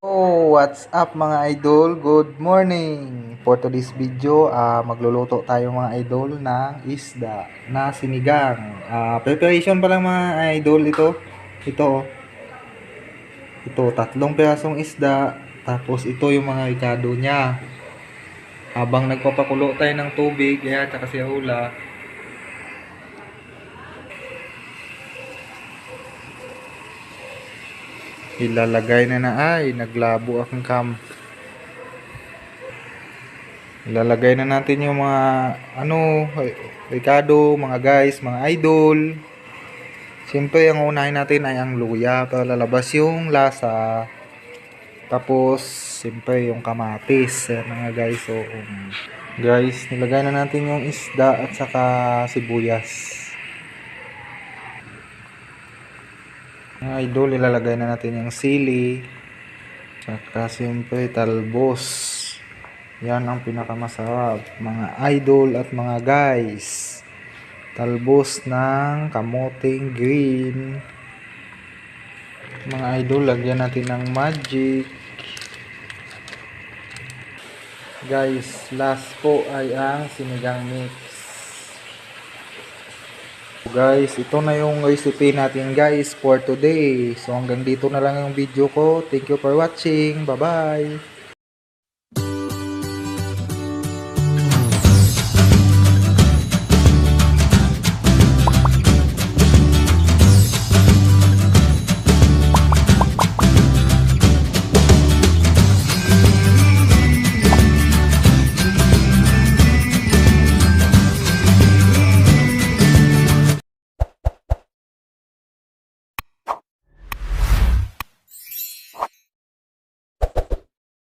Oh, what's up mga idol? Good morning! For today's video, magluluto tayo mga idol ng isda na sinigang. Preparation pa lang mga idol ito. Ito, ito, tatlong pirasong isda. Tapos ito yung mga ricado niya. Habang nagpapakulo tayo ng tubig, ayan, tsaka si hula. Ilalagay na naglabo akong cam. Ilalagay na natin yung mga Ricardo, mga guys, mga idol. Siyempre, ang unahin natin ay ang luya para lalabas yung lasa. Tapos, siyempre, yung kamatis. Ayan mga guys. So, guys, nilagay na natin yung isda at saka sibuyas. Mga idol, ilalagay na natin yung sili. Saka, siyempre, talbos. Yan ang pinakamasarap, mga idol at mga guys. Talbos ng kamoting green. Mga idol, lagyan natin ng magic. Guys, last po ay ang sinigang mix. Guys, ito na yung recipe natin guys for today. So hanggang dito na lang yung video ko. Thank you for watching. Bye bye.